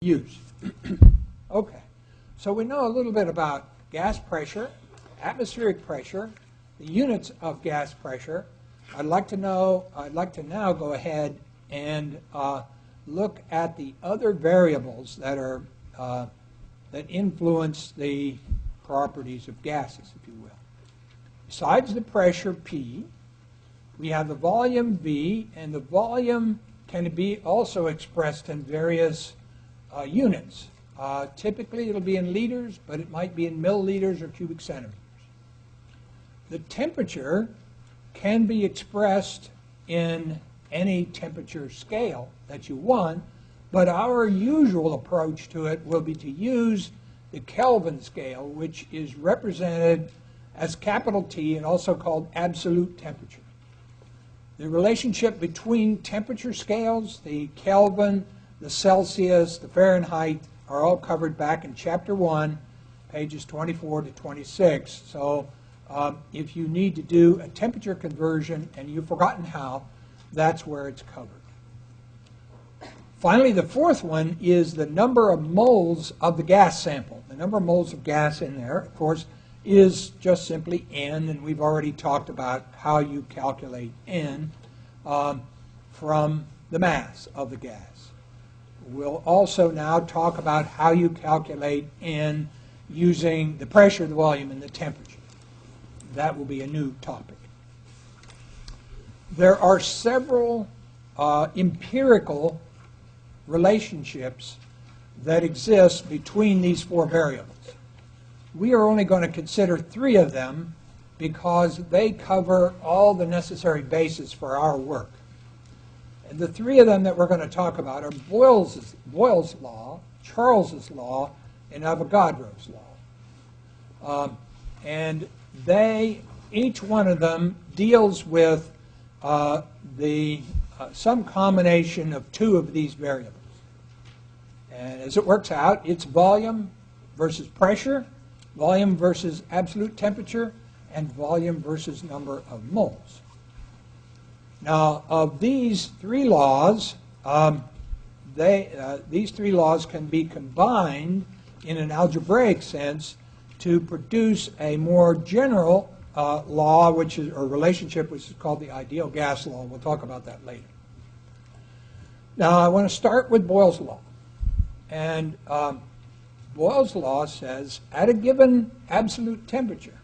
use. Okay, so we know a little bit about gas pressure, atmospheric pressure, the units of gas pressure. I'd like to now go ahead and look at the other variables that are that influence the properties of gases, if you will. Besides the pressure P, we have the volume V, and the volume can be also expressed in various units. Typically, it'll be in liters, but it might be in milliliters or cubic centimeters. The temperature can be expressed in any temperature scale that you want, but our usual approach to it will be to use the Kelvin scale, which is represented as capital T and also called absolute temperature. The relationship between temperature scales, the Kelvin, the Celsius, the Fahrenheit, are all covered back in Chapter 1, pages 24 to 26. So if you need to do a temperature conversion and you've forgotten how, that's where it's covered. Finally, the fourth one is the number of moles of the gas sample. The number of moles of gas in there, of course, is just simply N, and we've already talked about how you calculate N from the mass of the gas. We'll also now talk about how you calculate N using the pressure, the volume, and the temperature. That will be a new topic. There are several empirical relationships that exist between these four variables. We are only going to consider three of them because they cover all the necessary bases for our work. And the three of them that we're going to talk about are Boyle's law, Charles's law, and Avogadro's law. And each one of them deals with some combination of two of these variables. And as it works out, it's volume versus pressure, volume versus absolute temperature, and volume versus number of moles. Now, of these three laws, these three laws can be combined in an algebraic sense to produce a more general law, or relationship, which is called the ideal gas law. We'll talk about that later. Now, I want to start with Boyle's law. And Boyle's law says, at a given absolute temperature,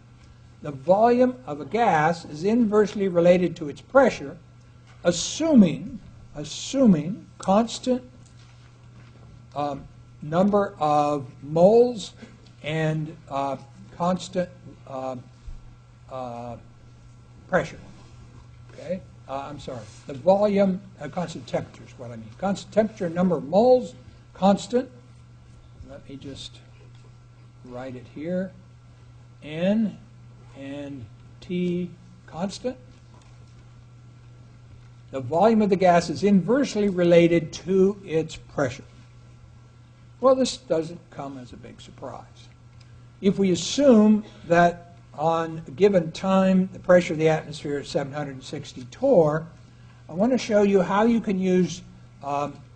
the volume of a gas is inversely related to its pressure, assuming constant number of moles and constant pressure. Okay? I'm sorry. The volume, constant temperature is what I mean. Constant temperature, number of moles, constant. Let me just write it here. N and T constant. The volume of the gas is inversely related to its pressure. Well, this doesn't come as a big surprise. If we assume that on a given time the pressure of the atmosphere is 760 torr, I want to show you how you can use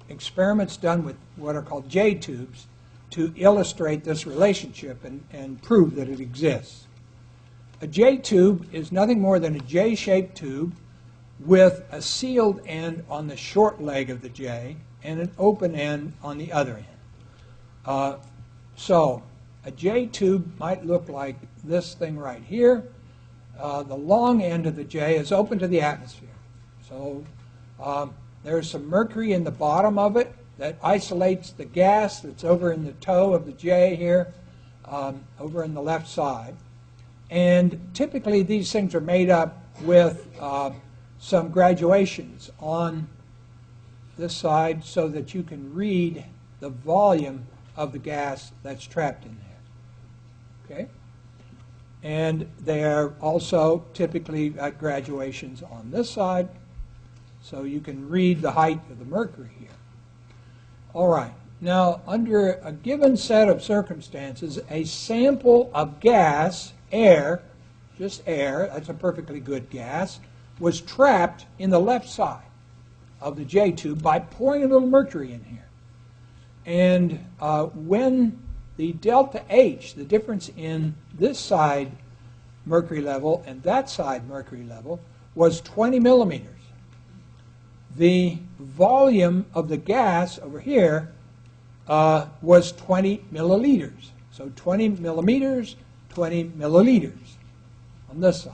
experiments done with what are called J-tubes to illustrate this relationship and prove that it exists. A J-tube is nothing more than a J-shaped tube with a sealed end on the short leg of the J and an open end on the other end. So a J-tube might look like this thing right here. The long end of the J is open to the atmosphere. So there's some mercury in the bottom of it that isolates the gas that's over in the toe of the J here, over in the left side. And typically these things are made up with some graduations on this side so that you can read the volume of the gas that's trapped in there. Okay? And they're also typically at graduations on this side, so you can read the height of the mercury here. All right. Now, under a given set of circumstances, a sample of gas, air, just air, that's a perfectly good gas, was trapped in the left side of the J-tube by pouring a little mercury in here. And when the delta H, the difference in this side mercury level and that side mercury level, was 20 millimeters, the volume of the gas over here was 20 milliliters. So 20 millimeters, 20 milliliters on this side.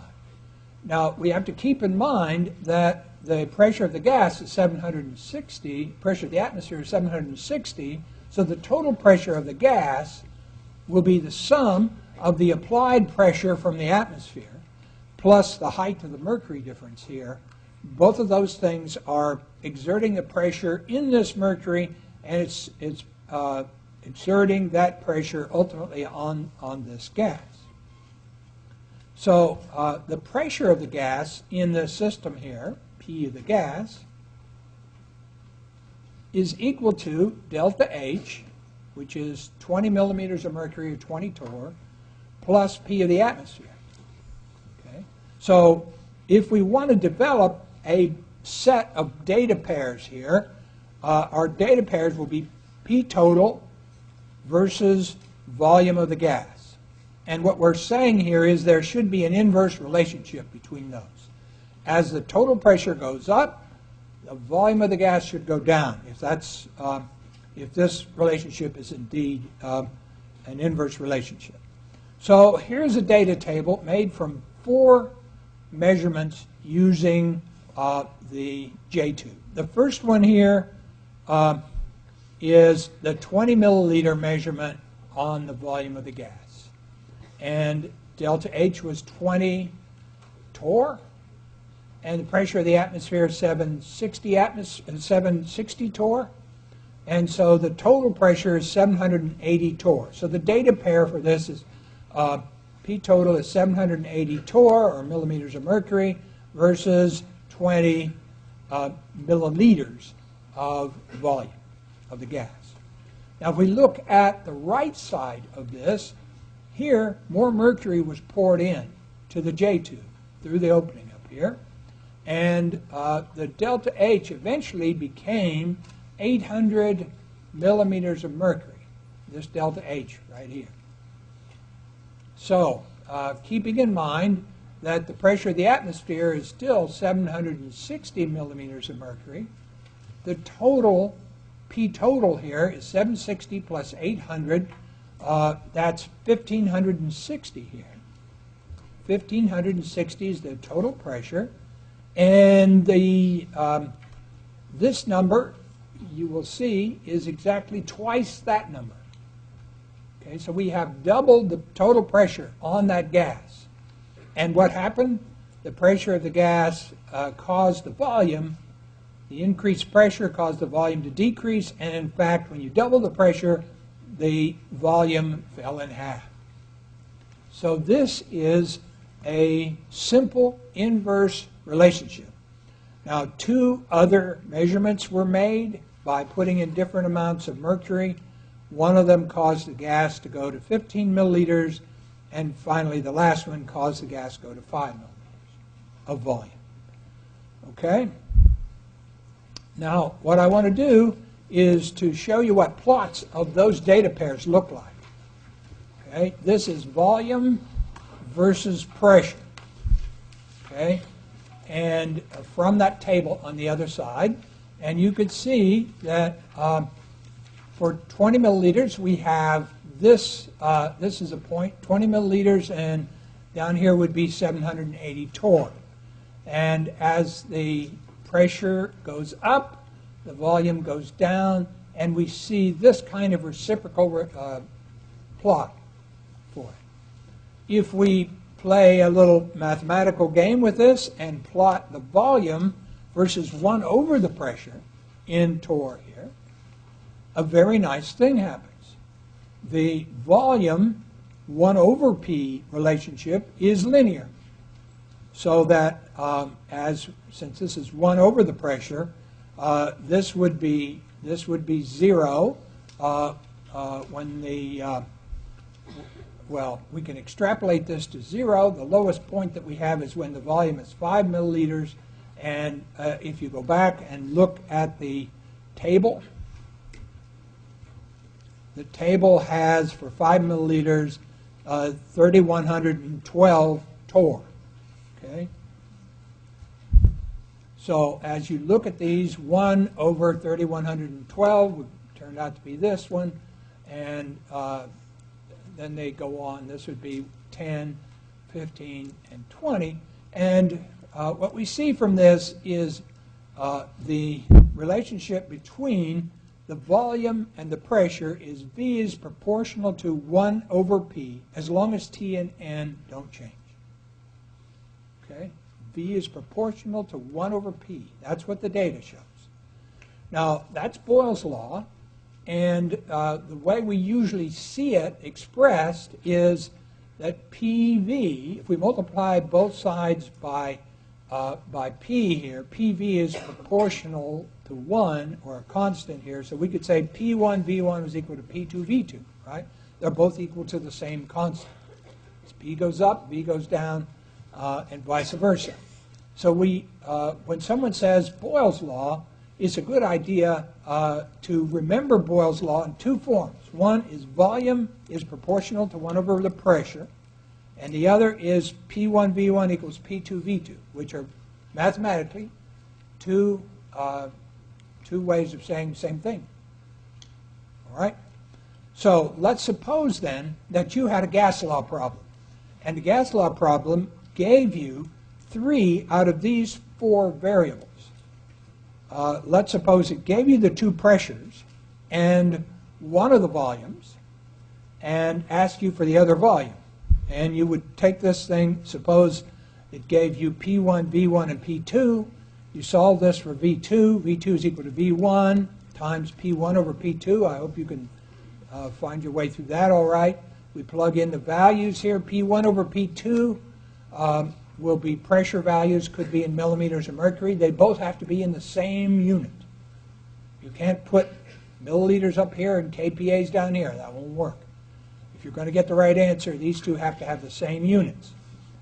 Now, we have to keep in mind that the pressure of the gas is 760, pressure of the atmosphere is 760, so the total pressure of the gas will be the sum of the applied pressure from the atmosphere plus the height of the mercury difference here. Both of those things are exerting the pressure in this mercury, and it's exerting that pressure ultimately on this gas. So the pressure of the gas in the system here, P of the gas, is equal to delta H, which is 20 millimeters of mercury or 20 torr, plus P of the atmosphere. Okay? So if we want to develop a set of data pairs here, our data pairs will be P total versus volume of the gas. And what we're saying here is there should be an inverse relationship between those. As the total pressure goes up, the volume of the gas should go down, if this relationship is indeed an inverse relationship. So here's a data table made from 4 measurements using the J tube. The first one here is the 20 milliliter measurement on the volume of the gas. And delta H was 20 torr, and the pressure of the atmosphere is 760 torr, and so the total pressure is 780 torr. So the data pair for this is P total is 780 torr, or millimeters of mercury, versus 20 milliliters of volume of the gas. Now if we look at the right side of this, here more mercury was poured in to the J tube through the opening up here, and the delta H eventually became 800 millimeters of mercury, this delta H right here. So keeping in mind that the pressure of the atmosphere is still 760 millimeters of mercury, the total, P total here is 760 plus 800, that's 1,560 here. 1,560 is the total pressure, and the this number, you will see, is exactly twice that number. Okay, so we have doubled the total pressure on that gas. And what happened? The pressure of the gas caused the volume, the increased pressure caused the volume to decrease, and in fact, when you double the pressure, the volume fell in half. So this is a simple inverse relationship. Now, 2 other measurements were made by putting in different amounts of mercury. One of them caused the gas to go to 15 milliliters, and finally the last one caused the gas to go to 5 milliliters of volume. Okay? Now, what I want to do is to show you what plots of those data pairs look like. Okay? This is volume versus pressure. Okay? And from that table on the other side, and you could see that for 20 milliliters we have this, this is a point, 20 milliliters, and down here would be 780 torr. And as the pressure goes up, the volume goes down, and we see this kind of reciprocal plot for it. If we play a little mathematical game with this and plot the volume versus 1 over the pressure in torr here, a very nice thing happens. The volume 1 over P relationship is linear, so that since this is 1 over the pressure, this would be 0 when the well, we can extrapolate this to 0. The lowest point that we have is when the volume is 5 milliliters, and if you go back and look at the table the table has for 5 milliliters 3,112 torr. Okay? So as you look at these, 1 over 3,112 would turn out to be this one, and then they go on. This would be 10, 15, and 20. And what we see from this is the relationship between the volume and the pressure is V is proportional to 1 over P as long as T and N don't change. Okay? V is proportional to 1 over P. That's what the data shows. Now, that's Boyle's law, and the way we usually see it expressed is that PV, if we multiply both sides by P here, PV is proportional to 1, or a constant here, so we could say P1 V1 is equal to P2 V2, right? They're both equal to the same constant. As P goes up, V goes down, and vice versa. So when someone says Boyle's law, it's a good idea to remember Boyle's law in 2 forms. One is volume is proportional to 1 over the pressure, and the other is P1 V1 equals P2 V2, which are mathematically two ways of saying the same thing. All right? So let's suppose then that you had a gas law problem, and the gas law problem gave you 3 out of these 4 variables. Let's suppose it gave you the 2 pressures and 1 of the volumes and asked you for the other volume. And you would take this thing, suppose it gave you P1, V1, and P2. You solve this for V2. V2 is equal to V1 times P1 over P2. I hope you can find your way through that all right. We plug in the values here. P1 over P2 will be pressure values, could be in millimeters of mercury. They both have to be in the same unit. You can't put milliliters up here and kPAs down here. That won't work. If you're going to get the right answer, these two have to have the same units.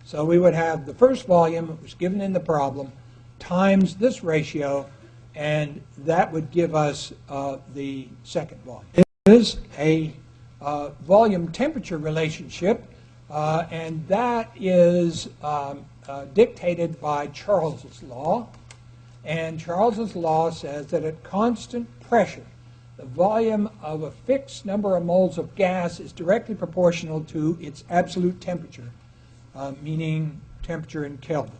So we would have the first volume that was given in the problem times this ratio, and that would give us the second volume. It is a volume temperature relationship, and that is dictated by Charles's law. And Charles's law says that at constant pressure, the volume of a fixed number of moles of gas is directly proportional to its absolute temperature, meaning temperature in kelvins.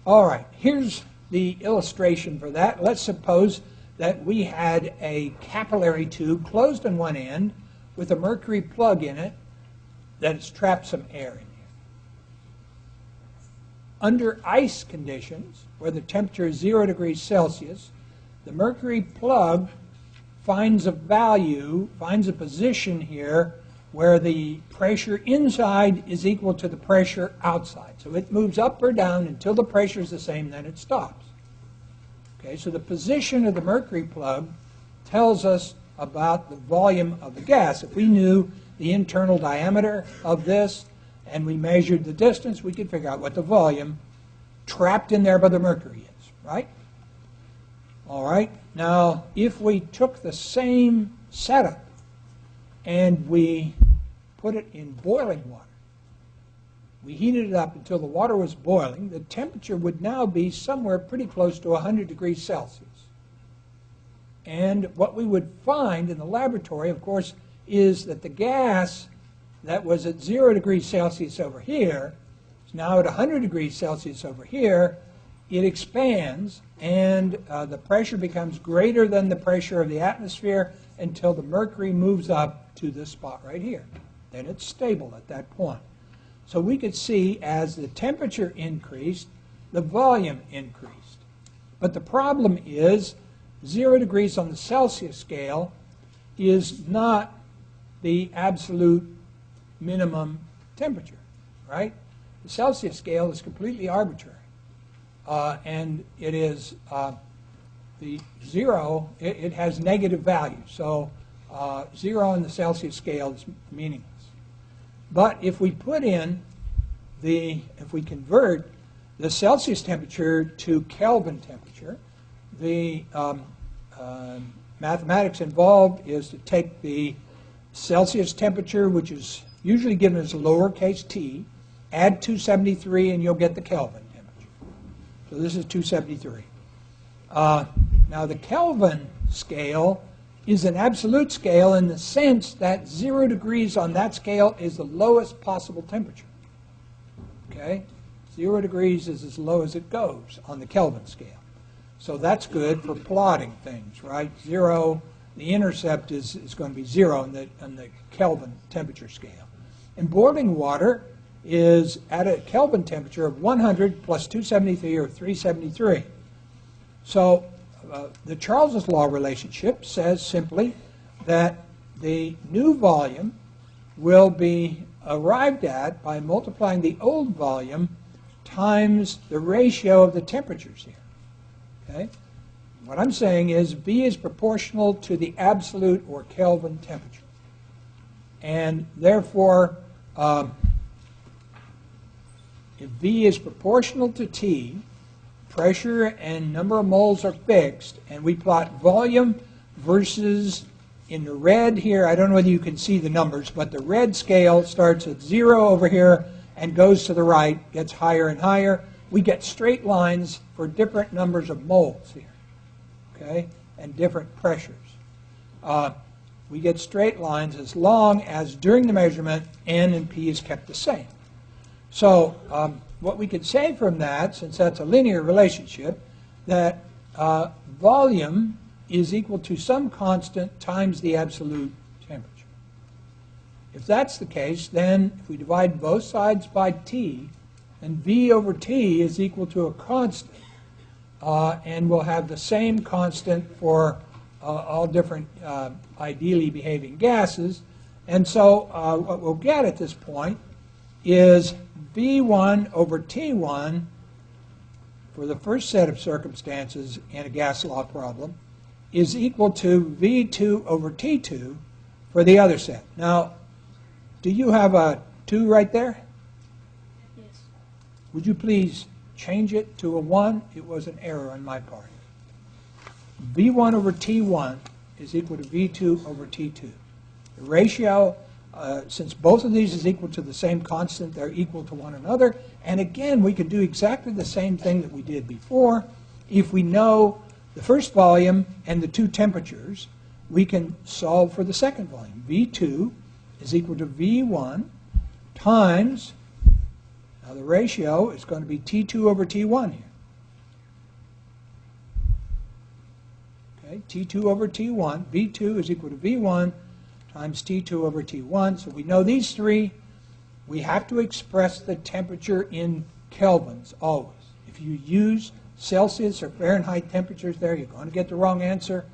All right, here's the illustration for that. Let's suppose that we had a capillary tube closed on one end with a mercury plug in it that has trapped some air in here. Under ice conditions, where the temperature is 0 degrees Celsius, the mercury plug finds a value, finds a position here where the pressure inside is equal to the pressure outside. So it moves up or down until the pressure is the same, then it stops. Okay, so the position of the mercury plug tells us about the volume of the gas. If we knew the internal diameter of this and we measured the distance, we could figure out what the volume trapped in there by the mercury is, right? All right, now if we took the same setup and we put it in boiling water, we heated it up until the water was boiling, the temperature would now be somewhere pretty close to 100 degrees Celsius. And what we would find in the laboratory, of course, is that the gas that was at 0 degrees Celsius over here is now at 100 degrees Celsius over here. It expands, and the pressure becomes greater than the pressure of the atmosphere until the mercury moves up to this spot right here. Then it's stable at that point. So we could see as the temperature increased, the volume increased. But the problem is 0 degrees on the Celsius scale is not the absolute minimum temperature, right? The Celsius scale is completely arbitrary. And it is the 0, it has negative values. So 0 on the Celsius scale is meaningless. But if we put in if we convert the Celsius temperature to Kelvin temperature, the mathematics involved is to take the Celsius temperature, which is usually given as lowercase t, add 273, and you'll get the Kelvin temperature. So this is 273. Now the Kelvin scale is an absolute scale in the sense that 0 degrees on that scale is the lowest possible temperature. Okay? 0 degrees is as low as it goes on the Kelvin scale. So that's good for plotting things, right? 0, the intercept is going to be 0 on the Kelvin temperature scale. And boiling water is at a Kelvin temperature of 100 plus 273, or 373. So the Charles's law relationship says simply that the new volume will be arrived at by multiplying the old volume times the ratio of the temperatures here. Okay? What I'm saying is V is proportional to the absolute or Kelvin temperature. And therefore, if V is proportional to T, pressure and number of moles are fixed, and we plot volume versus, in the red here, I don't know whether you can see the numbers, but the red scale starts at 0 over here and goes to the right, gets higher and higher. We get straight lines for different numbers of moles here, okay, and different pressures. We get straight lines as long as during the measurement N and P is kept the same. So what we could say from that, since that's a linear relationship, that volume is equal to some constant times the absolute temperature. If that's the case, then if we divide both sides by T, then V over T is equal to a constant. And we'll have the same constant for all different ideally behaving gases. And so what we'll get at this point is V1 over T1 for the first set of circumstances in a gas law problem is equal to V2 over T2 for the other set. Now, do you have a 2 right there? Yes. Would you please change it to a 1? It was an error on my part. V1 over T1 is equal to V2 over T2. The ratio, since both of these is equal to the same constant, they're equal to one another. And again, we could do exactly the same thing that we did before. If we know the first volume and the two temperatures, we can solve for the second volume. V2 is equal to V1 times, now the ratio is going to be T2 over T1 here. Okay, T2 over T1, V2 is equal to V1 times T2 over T1. So we know these three. We have to express the temperature in kelvins always. If you use Celsius or Fahrenheit temperatures there, you're going to get the wrong answer.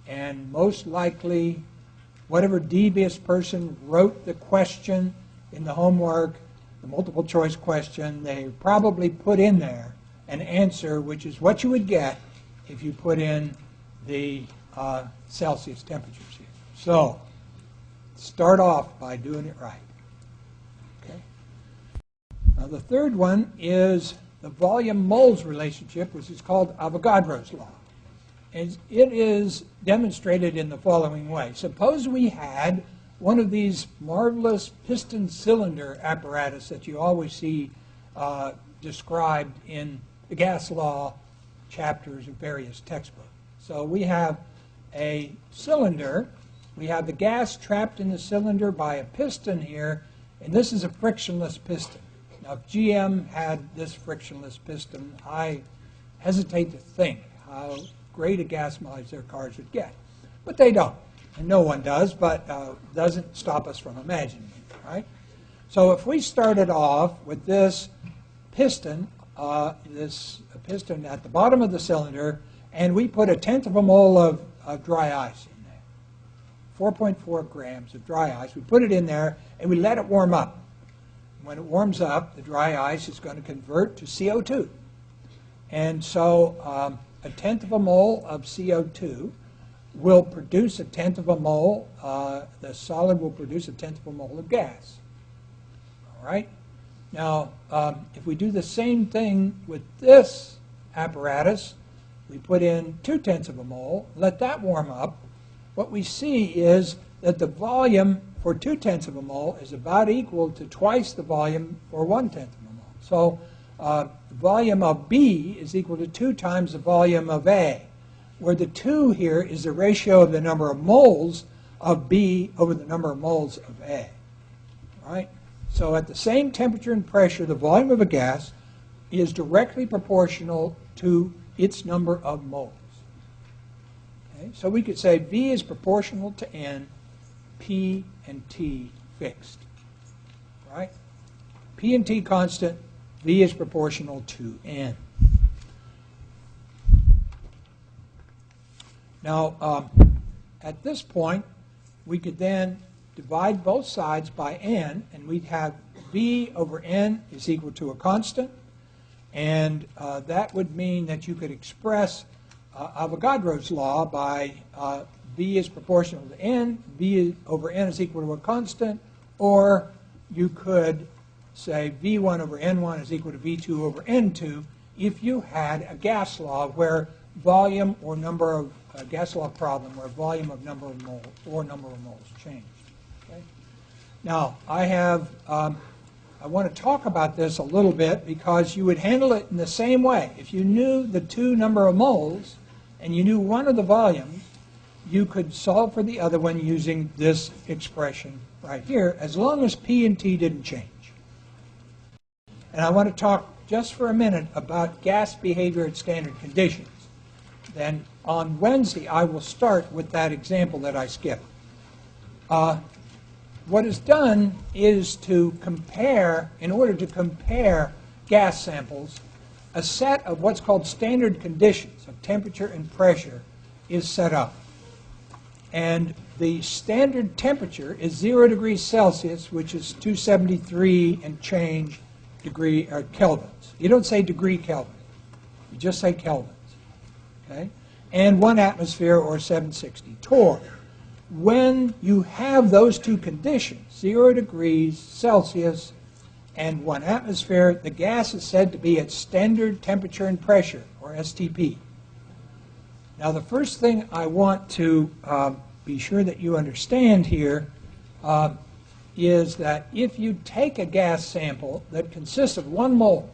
And most likely, whatever devious person wrote the question in the homework, the multiple choice question, they probably put in there an answer which is what you would get if you put in the Celsius temperatures here. So start off by doing it right. Okay. Now the third one is the volume-moles relationship, which is called Avogadro's law. And it is demonstrated in the following way. Suppose we had one of these marvelous piston cylinder apparatus that you always see described in the gas law chapters of various textbooks. So we have a cylinder. We have the gas trapped in the cylinder by a piston here, and this is a frictionless piston. Now, if GM had this frictionless piston, I hesitate to think how great a gas mileage their cars would get. But they don't, and no one does, but doesn't stop us from imagining it, right? So if we started off with this piston at the bottom of the cylinder, and we put 1/10 of a mole of dry ice in there, 4.4 grams of dry ice. We put it in there, and we let it warm up. When it warms up, the dry ice is going to convert to CO2. And so 1/10 of a mole of CO2 will produce 1/10 of a mole, the solid will produce 1/10 of a mole of gas. All right? Now, if we do the same thing with this apparatus, we put in 2/10 of a mole, let that warm up, what we see is that the volume for 2/10 of a mole is about equal to twice the volume for 1/10 of a mole. So the volume of B is equal to 2 times the volume of A, where the 2 here is the ratio of the number of moles of B over the number of moles of A. Right? So at the same temperature and pressure, the volume of a gas is directly proportional to its number of moles. Okay? So we could say V is proportional to N, P and T fixed. Right? P and T constant, V is proportional to N. Now, at this point, we could then divide both sides by N, and we'd have V over N is equal to a constant, and that would mean that you could express Avogadro's law by V is proportional to N, V over N is equal to a constant, or you could say V1 over N1 is equal to V2 over N2 if you had a gas law where volume or number of a gas law problem where volume of number of moles or number of moles changed. Okay? Now, I want to talk about this a little bit because you would handle it in the same way. If you knew the 2 number of moles and you knew one of the volumes, you could solve for the other one using this expression right here, as long as P and T didn't change. And I want to talk just for a minute about gas behavior at standard conditions. Then on Wednesday, I will start with that example that I skipped. What is done is to compare, in order to compare gas samples, a set of what's called standard conditions of temperature and pressure is set up. And the standard temperature is 0 degrees Celsius, which is 273 and change degree kelvins. You don't say degree Kelvin. You just say kelvins. Okay? And 1 atmosphere, or 760 torr. When you have those two conditions, 0 degrees Celsius and 1 atmosphere, the gas is said to be at standard temperature and pressure, or STP. Now, the first thing I want to be sure that you understand here is that if you take a gas sample that consists of 1 mole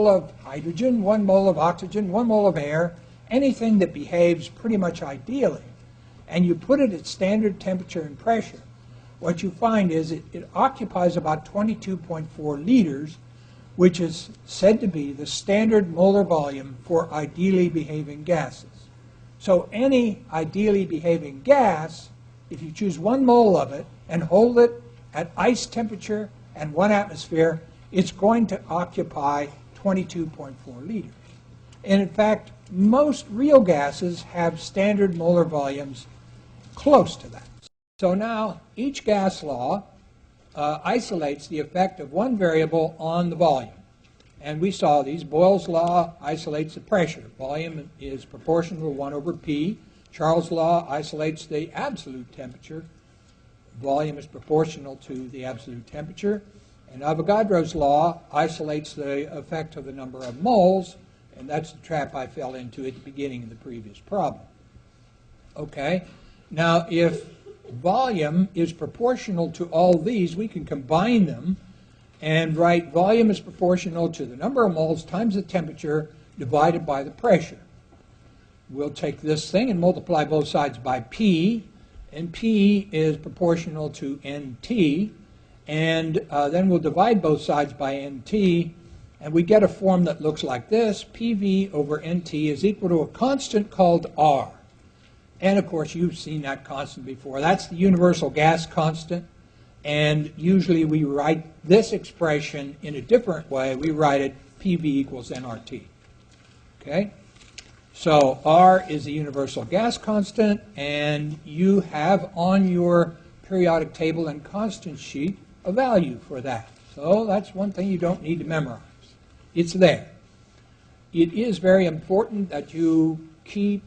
of hydrogen, 1 mole of oxygen, 1 mole of air, anything that behaves pretty much ideally, and you put it at standard temperature and pressure, what you find is it occupies about 22.4 liters, which is said to be the standard molar volume for ideally behaving gases. So any ideally behaving gas, if you choose 1 mole of it and hold it at ice temperature and 1 atmosphere, it's going to occupy 22.4 liters. And in fact, most real gases have standard molar volumes close to that. So now each gas law isolates the effect of one variable on the volume. And we saw these. Boyle's law isolates the pressure. Volume is proportional to 1 over P. Charles' law isolates the absolute temperature. Volume is proportional to the absolute temperature. And Avogadro's law isolates the effect of the number of moles, and that's the trap I fell into at the beginning of the previous problem. Okay, now if volume is proportional to all these, we can combine them and write volume is proportional to the number of moles times the temperature divided by the pressure. We'll take this thing and multiply both sides by P, and P is proportional to NT, and then we'll divide both sides by NT, and we get a form that looks like this. PV over NT is equal to a constant called R. And of course, you've seen that constant before. That's the universal gas constant, and usually we write this expression in a different way. We write it PV equals nRT. Okay? So R is the universal gas constant, and you have on your periodic table and constant sheet a value for that. So that's one thing you don't need to memorize. It's there. It is very important that you keep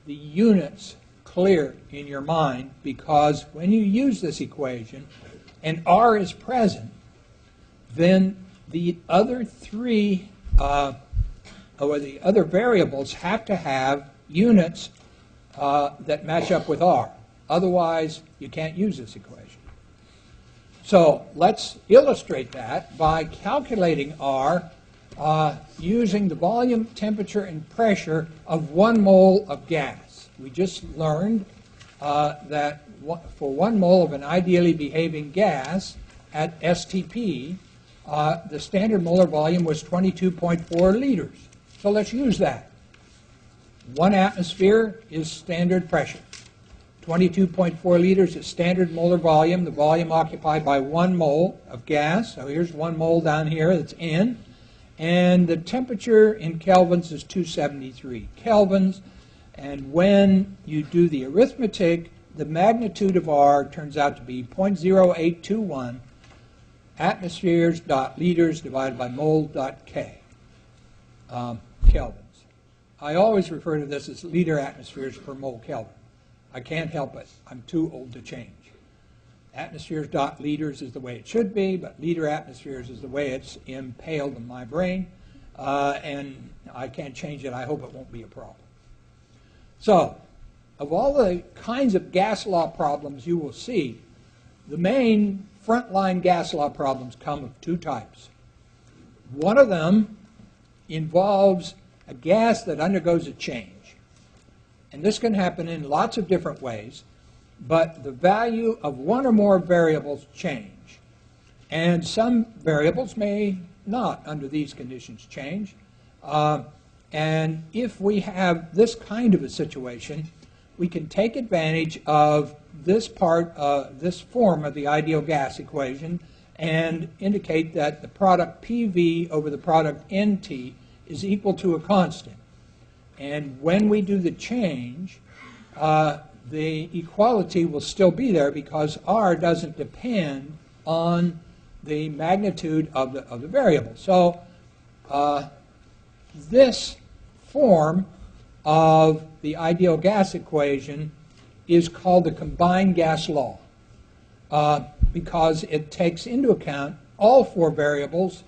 the units clear in your mind, because when you use this equation and R is present, then the other three or the other variables have to have units that match up with R. Otherwise, you can't use this equation. So let's illustrate that by calculating R using the volume, temperature, and pressure of 1 mole of gas. We just learned that for 1 mole of an ideally behaving gas at STP, the standard molar volume was 22.4 liters. So let's use that. 1 atmosphere is standard pressure. 22.4 liters is standard molar volume, the volume occupied by 1 mole of gas. So here's 1 mole down here that's in. And the temperature in kelvins is 273 kelvins. And when you do the arithmetic, the magnitude of R turns out to be 0.0821 atmospheres dot liters divided by mole dot K kelvins. I always refer to this as liter atmospheres per mole Kelvin. I can't help it. I'm too old to change. Atmospheres dot liters is the way it should be, but liter atmospheres is the way it's impaled in my brain, and I can't change it. I hope it won't be a problem. So, of all the kinds of gas law problems you will see, the main frontline gas law problems come of 2 types. One of them involves a gas that undergoes a change. And this can happen in lots of different ways, but the value of 1 or more variables change. And some variables may not, under these conditions, change. And if we have this kind of a situation, we can take advantage of this this form of the ideal gas equation and indicate that the product PV over the product NT is equal to a constant. And when we do the change, the equality will still be there because R doesn't depend on the magnitude of the variable. So this form of the ideal gas equation is called the combined gas law because it takes into account all 4 variables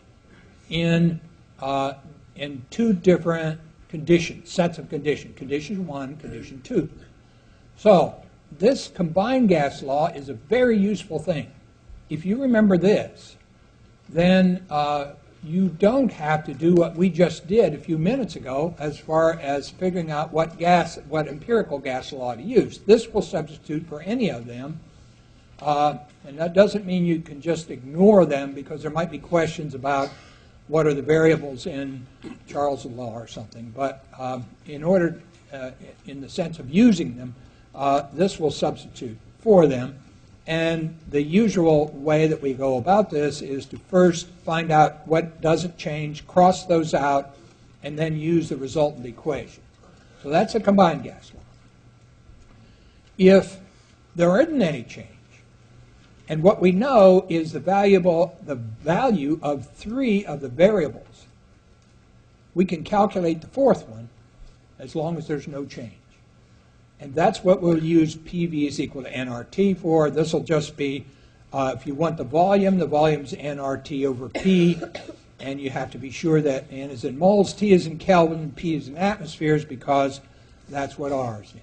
in 2 different conditions, sets of conditions, condition 1, condition 2. So this combined gas law is a very useful thing. If you remember this, then you don't have to do what we just did a few minutes ago as far as figuring out what empirical gas law to use. This will substitute for any of them, and that doesn't mean you can just ignore them because there might be questions about what are the variables in Charles' law or something. But in the sense of using them, this will substitute for them. And the usual way that we go about this is to first find out what doesn't change, cross those out, and then use the resultant equation. So that's a combined gas law. If there isn't any change, and what we know is the value of 3 of the variables, we can calculate the 4th one as long as there's no change. And that's what we'll use PV is equal to nRT for. This will just be, if you want the volume's nRT over P, and you have to be sure that N is in moles, T is in Kelvin, P is in atmospheres, because that's what R is in.